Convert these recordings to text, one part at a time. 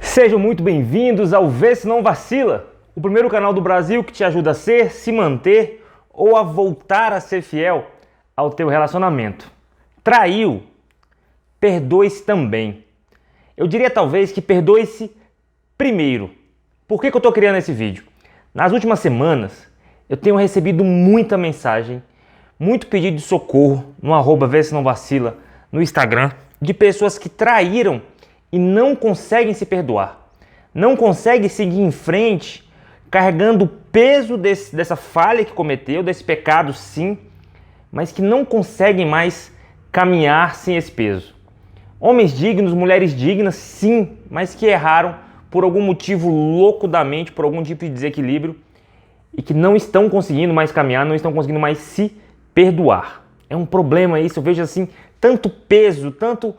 Sejam muito bem-vindos ao Vê Se Não Vacila, o primeiro canal do Brasil que te ajuda a ser, se manter ou a voltar a ser fiel ao teu relacionamento. Traiu? Perdoe-se também. Eu diria talvez que perdoe-se primeiro. Por que eu estou criando esse vídeo? Nas últimas semanas eu tenho recebido muita mensagem, muito pedido de socorro no @Vê Se Não Vacila no Instagram, de pessoas que traíram e não conseguem se perdoar, não conseguem seguir em frente, carregando o peso dessa falha que cometeu, desse pecado sim, mas que não conseguem mais caminhar sem esse peso. Homens dignos, mulheres dignas, sim, mas que erraram por algum motivo louco da mente, por algum tipo de desequilíbrio e que não estão conseguindo mais caminhar, não estão conseguindo mais se perdoar. É um problema isso, eu vejo assim, tanto peso, tanto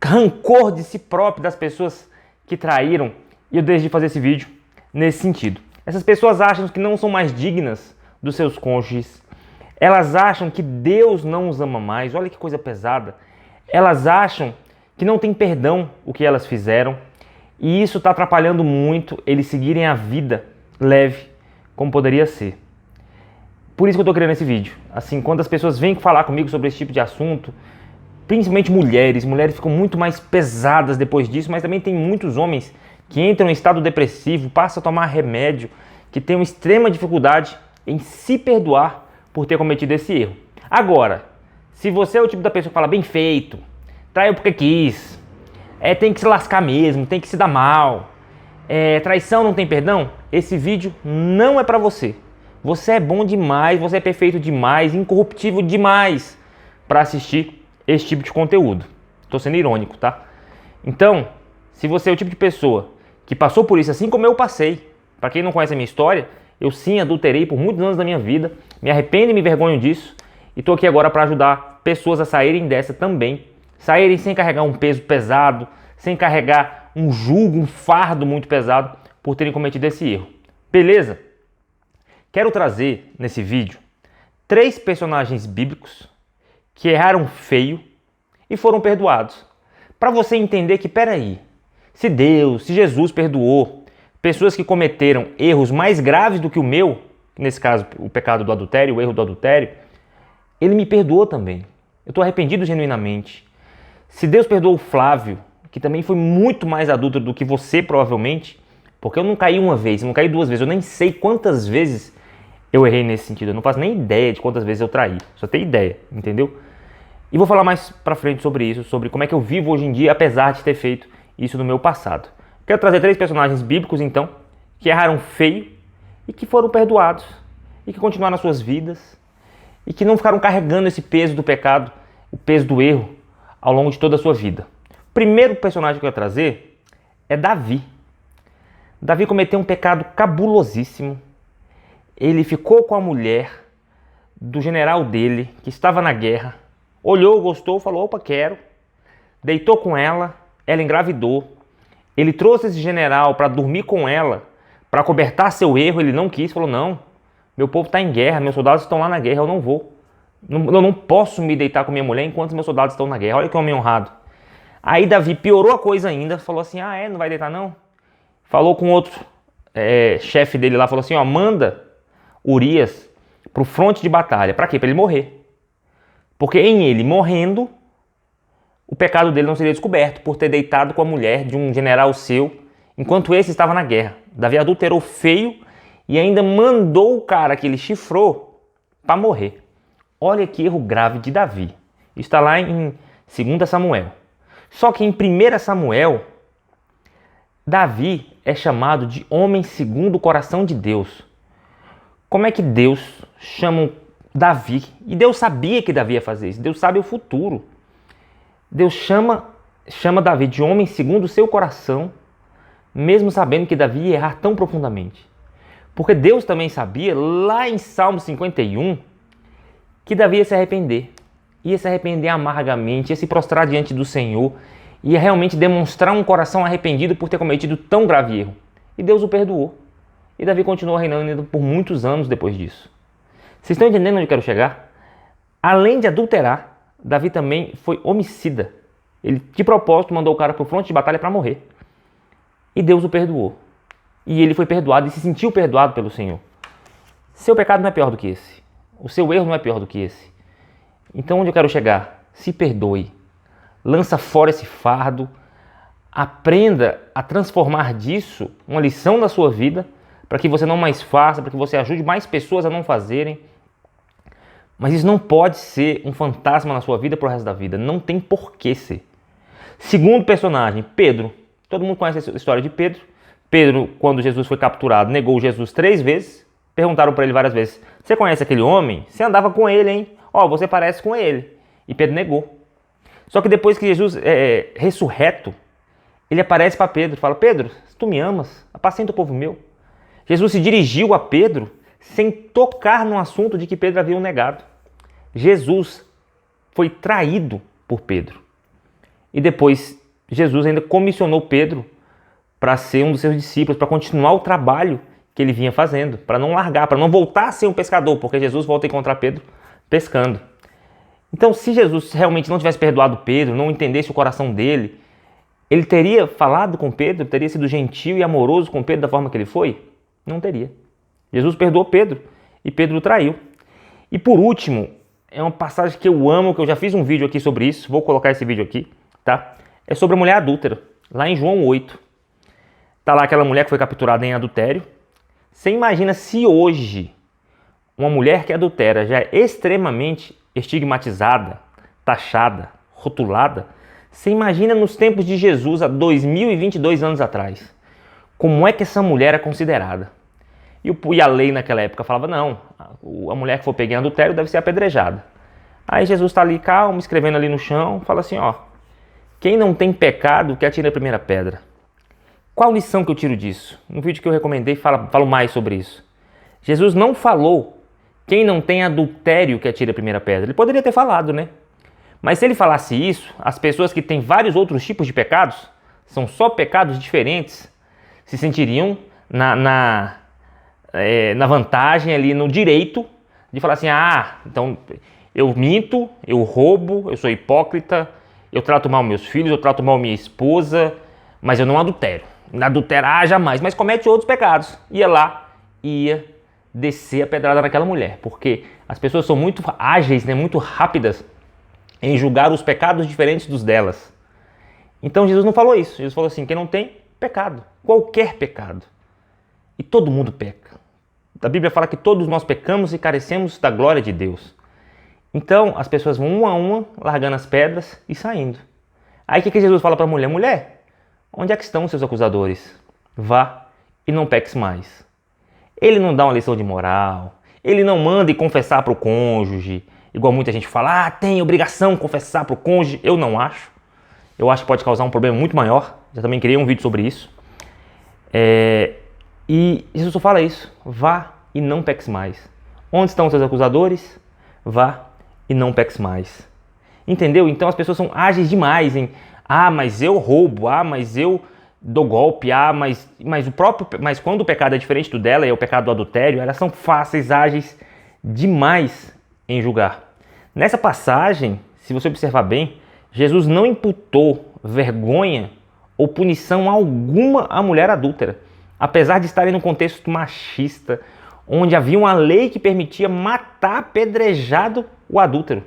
rancor de si próprio das pessoas que traíram, e eu decidi fazer esse vídeo nesse sentido. Essas pessoas acham que não são mais dignas dos seus cônjuges, elas acham que Deus não os ama mais, olha que coisa pesada, elas acham que não tem perdão o que elas fizeram, e isso está atrapalhando muito eles seguirem a vida leve como poderia ser. Por isso que eu estou criando esse vídeo. Assim, quando as pessoas vêm falar comigo sobre esse tipo de assunto, principalmente mulheres ficam muito mais pesadas depois disso, mas também tem muitos homens que entram em estado depressivo, passam a tomar remédio, que têm uma extrema dificuldade em se perdoar por ter cometido esse erro. Agora, se você é o tipo da pessoa que fala bem feito, traiu porque quis, tem que se lascar mesmo, tem que se dar mal, traição não tem perdão, esse vídeo não é pra você. Você é bom demais, você é perfeito demais, incorruptível demais para assistir esse tipo de conteúdo. Tô sendo irônico, tá? Então, se você é o tipo de pessoa que passou por isso assim como eu passei, para quem não conhece a minha história, eu sim adulterei por muitos anos da minha vida, me arrependo e me envergonho disso, e tô aqui agora para ajudar pessoas a saírem dessa também, saírem sem carregar um peso pesado, sem carregar um jugo, um fardo muito pesado por terem cometido esse erro. Beleza? Quero trazer nesse vídeo 3 personagens bíblicos que erraram feio e foram perdoados. Para você entender que, peraí, se Deus, se Jesus perdoou pessoas que cometeram erros mais graves do que o meu, nesse caso o pecado do adultério, o erro do adultério, Ele me perdoou também. Eu estou arrependido genuinamente. Se Deus perdoou o Flávio, que também foi muito mais adúltero do que você provavelmente, porque eu não caí uma vez, eu não caí 2 vezes, eu nem sei quantas vezes eu errei nesse sentido, eu não faço nem ideia de quantas vezes eu traí, só tenho ideia, entendeu? E vou falar mais pra frente sobre isso, sobre como é que eu vivo hoje em dia, apesar de ter feito isso no meu passado. Quero trazer 3 personagens bíblicos, então, que erraram feio e que foram perdoados, e que continuaram as suas vidas, e que não ficaram carregando esse peso do pecado, o peso do erro, ao longo de toda a sua vida. O primeiro personagem que eu quero trazer é Davi. Davi cometeu um pecado cabulosíssimo. Ele ficou com a mulher do general dele, que estava na guerra, olhou, gostou, falou, opa, quero, deitou com ela, ela engravidou, ele trouxe esse general para dormir com ela, para cobertar seu erro, ele não quis, falou, não, meu povo está em guerra, meus soldados estão lá na guerra, eu não vou, eu não posso me deitar com minha mulher enquanto meus soldados estão na guerra, olha que homem honrado. Aí Davi piorou a coisa ainda, falou assim, não vai deitar não? Falou com outro chefe dele lá, falou assim, manda Urias para o fronte de batalha. Para quê? Para ele morrer. Porque em ele morrendo, o pecado dele não seria descoberto por ter deitado com a mulher de um general seu, enquanto esse estava na guerra. Davi adulterou feio e ainda mandou o cara que ele chifrou para morrer. Olha que erro grave de Davi. Isso está lá em 2 Samuel. Só que em 1 Samuel, Davi é chamado de homem segundo o coração de Deus. Como é que Deus chama Davi? E Deus sabia que Davi ia fazer isso. Deus sabe o futuro. Deus chama Davi de homem segundo o seu coração, mesmo sabendo que Davi ia errar tão profundamente. Porque Deus também sabia, lá em Salmo 51, que Davi ia se arrepender. Ia se arrepender amargamente, ia se prostrar diante do Senhor, ia realmente demonstrar um coração arrependido por ter cometido tão grave erro. E Deus o perdoou. E Davi continuou reinando ainda por muitos anos depois disso. Vocês estão entendendo onde eu quero chegar? Além de adulterar, Davi também foi homicida. Ele, de propósito, mandou o cara para o fronte de batalha para morrer. E Deus o perdoou. E ele foi perdoado e se sentiu perdoado pelo Senhor. Seu pecado não é pior do que esse. O seu erro não é pior do que esse. Então, onde eu quero chegar? Se perdoe. Lança fora esse fardo. Aprenda a transformar disso uma lição na sua vida, para que você não mais faça, para que você ajude mais pessoas a não fazerem. Mas isso não pode ser um fantasma na sua vida pro resto da vida. Não tem porquê ser. Segundo personagem, Pedro. Todo mundo conhece a história de Pedro. Pedro, quando Jesus foi capturado, negou Jesus 3 vezes. Perguntaram para ele várias vezes: você conhece aquele homem? Você andava com ele, hein? Ó, você parece com ele. E Pedro negou. Só que depois que Jesus é ressurreto, ele aparece para Pedro e fala: Pedro, se tu me amas, apacenta o povo meu. Jesus se dirigiu a Pedro sem tocar no assunto de que Pedro havia o negado. Jesus foi traído por Pedro. E depois Jesus ainda comissionou Pedro para ser um dos seus discípulos, para continuar o trabalho que ele vinha fazendo, para não largar, para não voltar a ser um pescador, porque Jesus volta a encontrar Pedro pescando. Então, se Jesus realmente não tivesse perdoado Pedro, não entendesse o coração dele, ele teria falado com Pedro, teria sido gentil e amoroso com Pedro da forma que ele foi? Não teria. Jesus perdoou Pedro e Pedro o traiu. E por último, é uma passagem que eu amo, que eu já fiz um vídeo aqui sobre isso, vou colocar esse vídeo aqui, tá? É sobre a mulher adúltera, lá em João 8. Tá lá aquela mulher que foi capturada em adultério. Você imagina se hoje uma mulher que adultera já é extremamente estigmatizada, taxada, rotulada. Você imagina nos tempos de Jesus, há 2022 anos atrás, como é que essa mulher é considerada? E a lei naquela época falava: não, a mulher que for pegar em adultério deve ser apedrejada. Aí Jesus está ali calmo, escrevendo ali no chão, fala assim: ó, quem não tem pecado, que atire a primeira pedra. Qual lição que eu tiro disso? No vídeo que eu recomendei, falo mais sobre isso. Jesus não falou: quem não tem adultério, que atire a primeira pedra. Ele poderia ter falado, né? Mas se ele falasse isso, as pessoas que têm vários outros tipos de pecados, são só pecados diferentes, se sentiriam na vantagem ali, no direito de falar assim: ah, então eu minto, eu roubo, eu sou hipócrita, eu trato mal meus filhos, eu trato mal minha esposa, mas eu não adultero. Não adulterar jamais, mas comete outros pecados. Ia lá, ia descer a pedrada naquela mulher, porque as pessoas são muito ágeis, né, muito rápidas em julgar os pecados diferentes dos delas. Então Jesus não falou isso. Jesus falou assim: quem não tem pecado, qualquer pecado. E todo mundo peca. A Bíblia fala que todos nós pecamos e carecemos da glória de Deus. Então as pessoas vão uma a uma, largando as pedras e saindo. Aí o que Jesus fala para a mulher? Mulher, onde é que estão os seus acusadores? Vá e não peques mais. Ele não dá uma lição de moral. Ele não manda ir confessar para o cônjuge. Igual muita gente fala: ah, tem obrigação de confessar para o cônjuge. Eu não acho. Eu acho que pode causar um problema muito maior. Já também criei um vídeo sobre isso. E Jesus só fala isso: vá e não peques mais. Onde estão os seus acusadores? Vá e não peques mais. Entendeu? Então as pessoas são ágeis demais em: ah, mas eu roubo, ah, mas eu dou golpe, ah, mas quando o pecado é diferente do dela, é o pecado do adultério, elas são fáceis, ágeis demais em julgar. Nessa passagem, se você observar bem, Jesus não imputou vergonha ou punição alguma à mulher adúltera, apesar de estarem num contexto machista, onde havia uma lei que permitia matar apedrejado o adúltero.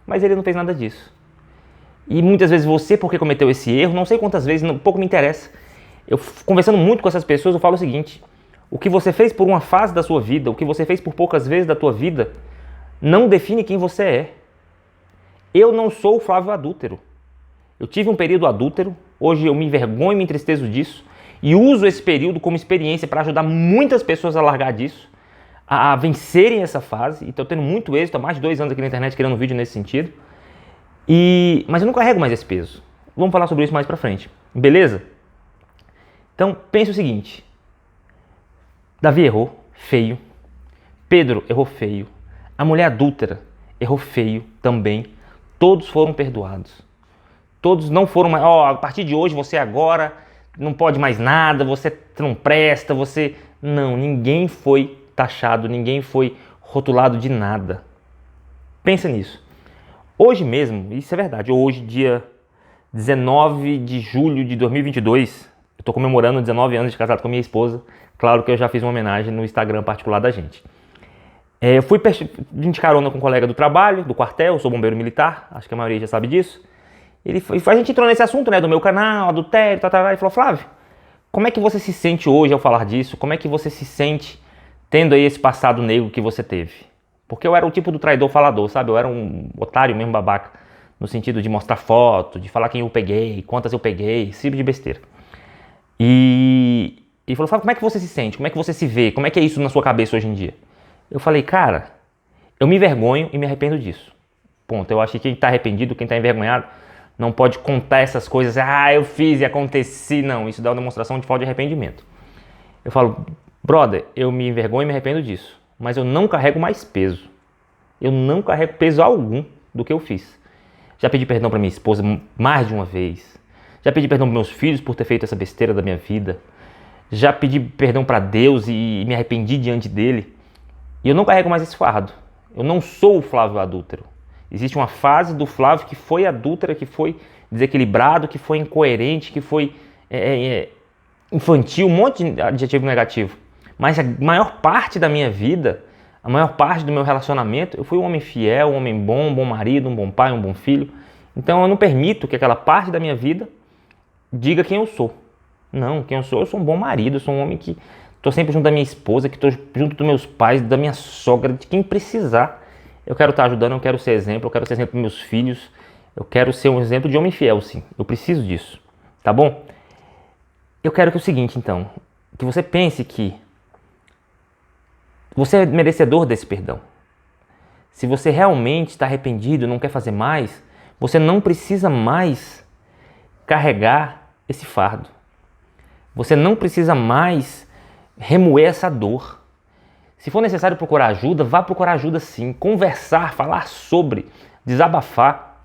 Mas ele não fez nada disso. E muitas vezes você, porque cometeu esse erro, não sei quantas vezes, pouco me interessa. Eu, conversando muito com essas pessoas, eu falo o seguinte: o que você fez por uma fase da sua vida, o que você fez por poucas vezes da tua vida, não define quem você é. Eu não sou o Flávio adúltero. Eu tive um período adúltero, hoje eu me envergonho e me entristeço disso, e uso esse período como experiência para ajudar muitas pessoas a largar disso, a vencerem essa fase. E estou tendo muito êxito, há mais de 2 anos aqui na internet criando um vídeo nesse sentido. Mas eu não carrego mais esse peso. Vamos falar sobre isso mais pra frente, beleza? Então pense o seguinte: Davi errou feio, Pedro errou feio, a mulher adúltera errou feio também. Todos foram perdoados. Todos não foram mais: ó, a partir de hoje você agora não pode mais nada, você não presta, você... Não, ninguém foi taxado, ninguém foi rotulado de nada. Pensa nisso. Hoje mesmo, isso é verdade, hoje, dia 19 de julho de 2022. Eu tô comemorando 19 anos de casado com a minha esposa. Claro que eu já fiz uma homenagem no Instagram particular da gente. Eu fui de carona com um colega do trabalho, do quartel, eu sou bombeiro militar, acho que a maioria já sabe disso. A gente entrou nesse assunto, né, do meu canal, adultério, e falou, Flávio, como é que você se sente hoje ao falar disso? Como é que você se sente tendo aí esse passado negro que você teve? Porque eu era o tipo do traidor falador, sabe? Eu era um otário mesmo, babaca, no sentido de mostrar foto, de falar quem eu peguei, quantas eu peguei, esse tipo de besteira. E ele falou, Flávio, como é que você se sente? Como é que você se vê? Como é que é isso na sua cabeça hoje em dia? Eu falei, cara, eu me envergonho e me arrependo disso. Ponto. Eu acho que quem está arrependido, quem está envergonhado, não pode contar essas coisas, eu fiz e aconteci. Não, isso dá uma demonstração de falta de arrependimento. Eu falo, brother, eu me envergonho e me arrependo disso, mas eu não carrego mais peso. Eu não carrego peso algum do que eu fiz. Já pedi perdão para minha esposa mais de uma vez. Já pedi perdão para meus filhos por ter feito essa besteira da minha vida. Já pedi perdão para Deus e me arrependi diante dele. E eu não carrego mais esse fardo. Eu não sou o Flávio adúltero. Existe uma fase do Flávio que foi adúltera, que foi desequilibrado, que foi incoerente, que foi infantil, um monte de adjetivo negativo. Mas a maior parte da minha vida, a maior parte do meu relacionamento, eu fui um homem fiel, um homem bom, um bom marido, um bom pai, um bom filho. Então eu não permito que aquela parte da minha vida diga quem eu sou. Não, quem eu sou um bom marido, eu sou um homem que estou sempre junto da minha esposa, que estou junto dos meus pais, da minha sogra, de quem precisar. Eu quero estar ajudando, eu quero ser exemplo para meus filhos. Eu quero ser um exemplo de homem fiel, sim. Eu preciso disso, tá bom? Eu quero que é o seguinte, então, que você pense que você é merecedor desse perdão. Se você realmente está arrependido, não quer fazer mais, você não precisa mais carregar esse fardo. Você não precisa mais remoer essa dor. Se for necessário procurar ajuda, vá procurar ajuda sim. Conversar, falar sobre, desabafar,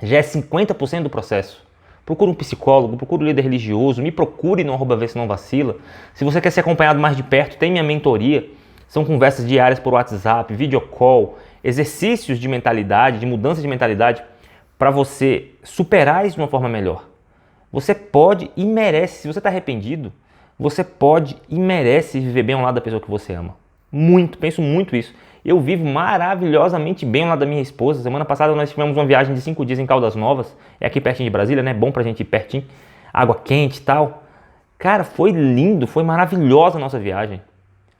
já é 50% do processo. Procure um psicólogo, procure um líder religioso, me procure no @vê se não vacila. Se você quer ser acompanhado mais de perto, tem minha mentoria. São conversas diárias por WhatsApp, video call, exercícios de mentalidade, de mudança de mentalidade, para você superar isso de uma forma melhor. Você pode e merece, se você está arrependido, você pode e merece viver bem ao lado da pessoa que você ama. Muito, penso muito isso. Eu vivo maravilhosamente bem ao lado da minha esposa. Semana passada nós tivemos uma viagem de 5 dias em Caldas Novas. É aqui pertinho de Brasília, né? Bom pra gente ir pertinho. Água quente e tal. Cara, foi lindo, foi maravilhosa a nossa viagem.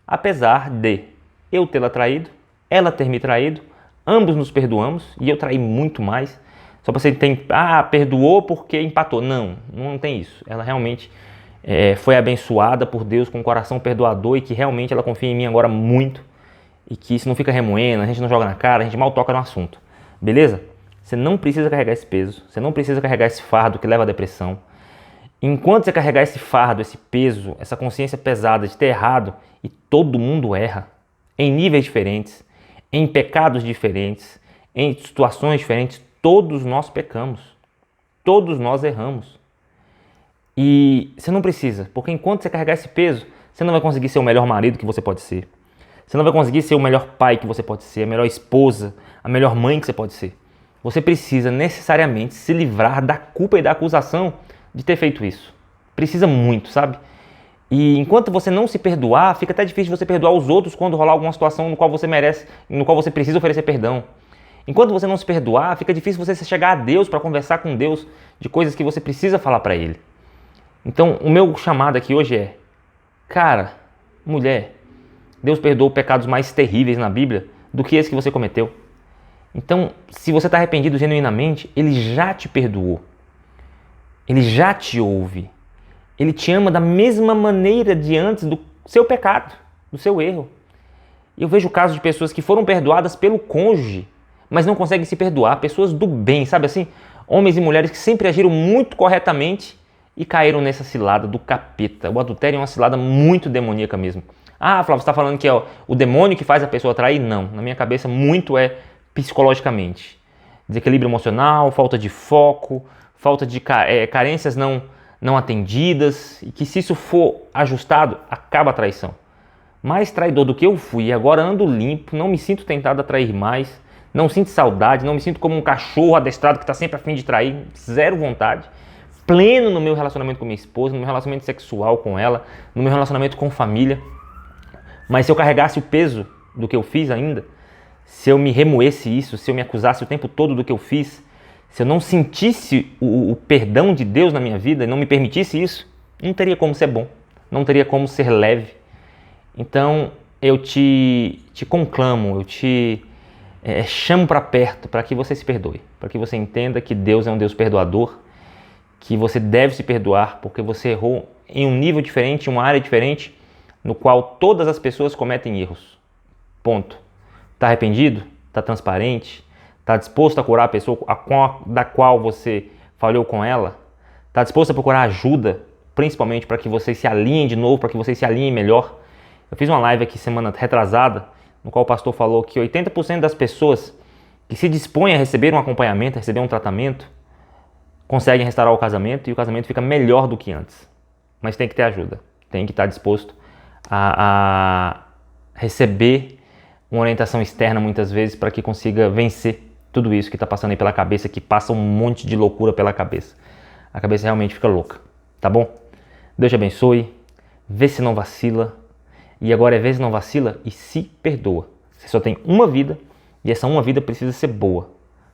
Apesar de eu tê-la traído, ela ter me traído, ambos nos perdoamos e eu traí muito mais. Só pra você entender, perdoou porque empatou. Não, não tem isso. Ela realmente foi abençoada por Deus com um coração perdoador e que realmente ela confia em mim agora muito e que isso não fica remoendo, a gente não joga na cara, a gente mal toca no assunto, beleza? Você não precisa carregar esse peso, você não precisa carregar esse fardo que leva à depressão. Enquanto você carregar esse fardo, esse peso, essa consciência pesada de ter errado, e todo mundo erra, em níveis diferentes, em pecados diferentes, em situações diferentes, todos nós pecamos, todos nós erramos. E você não precisa, porque enquanto você carregar esse peso, você não vai conseguir ser o melhor marido que você pode ser. Você não vai conseguir ser o melhor pai que você pode ser, a melhor esposa, a melhor mãe que você pode ser. Você precisa necessariamente se livrar da culpa e da acusação de ter feito isso. Precisa muito, sabe? E enquanto você não se perdoar, fica até difícil você perdoar os outros quando rolar alguma situação no qual você merece, no qual você precisa oferecer perdão. Enquanto você não se perdoar, fica difícil você chegar a Deus para conversar com Deus de coisas que você precisa falar para Ele. Então, o meu chamado aqui hoje é, cara, mulher, Deus perdoou pecados mais terríveis na Bíblia do que esse que você cometeu. Então, se você está arrependido genuinamente, Ele já te perdoou. Ele já te ouve. Ele te ama da mesma maneira de antes do seu pecado, do seu erro. Eu vejo casos de pessoas que foram perdoadas pelo cônjuge, mas não conseguem se perdoar. Pessoas do bem, sabe assim? Homens e mulheres que sempre agiram muito corretamente e caíram nessa cilada do capeta. O adultério é uma cilada muito demoníaca mesmo. Flávio, você está falando que é o demônio que faz a pessoa trair? Não, na minha cabeça muito é psicologicamente. Desequilíbrio emocional, falta de foco, falta de carências não atendidas, e que se isso for ajustado, acaba a traição. Mais traidor do que eu fui, agora ando limpo, não me sinto tentado a trair mais, Não sinto saudade, não me sinto como um cachorro adestrado que está sempre a fim de trair, zero vontade. Pleno no meu relacionamento com minha esposa, no meu relacionamento sexual com ela, no meu relacionamento com família. Mas se eu carregasse o peso do que eu fiz ainda, se eu me remoesse isso, se eu me acusasse o tempo todo do que eu fiz, se eu não sentisse o perdão de Deus na minha vida e não me permitisse isso, não teria como ser bom, não teria como ser leve. Então eu te conclamo, eu te chamo para perto para que você se perdoe, para que você entenda que Deus é um Deus perdoador, que você deve se perdoar porque você errou em um nível diferente, em uma área diferente, no qual todas as pessoas cometem erros. Ponto. Está arrependido? Está transparente? Está disposto a curar a pessoa da qual você falhou com ela? Está disposto a procurar ajuda, principalmente para que vocês se alinhem de novo, para que vocês se alinhem melhor? Eu fiz uma live aqui semana retrasada, no qual o pastor falou que 80% das pessoas que se dispõem a receber um acompanhamento, a receber um tratamento, conseguem restaurar o casamento e o casamento fica melhor do que antes. Mas tem que ter ajuda, tem que estar disposto a receber uma orientação externa muitas vezes para que consiga vencer tudo isso que está passando aí pela cabeça, que passa um monte de loucura pela cabeça. A cabeça realmente fica louca, tá bom? Deus te abençoe, vê se não vacila, e agora é vê se não vacila e se perdoa. Você só tem uma vida e essa uma vida precisa ser boa.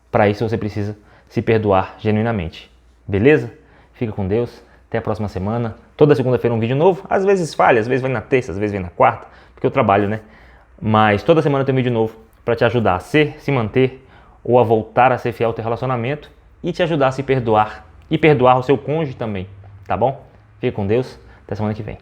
Para isso você precisa se perdoar genuinamente, beleza? Fica com Deus, até a próxima semana. Toda segunda-feira um vídeo novo, às vezes falha, às vezes vem na terça, às vezes vem na quarta, porque eu trabalho, né? Mas toda semana tem um vídeo novo para te ajudar a ser, se manter ou a voltar a ser fiel ao teu relacionamento e te ajudar a se perdoar e perdoar o seu cônjuge também, tá bom? Fica com Deus, até semana que vem.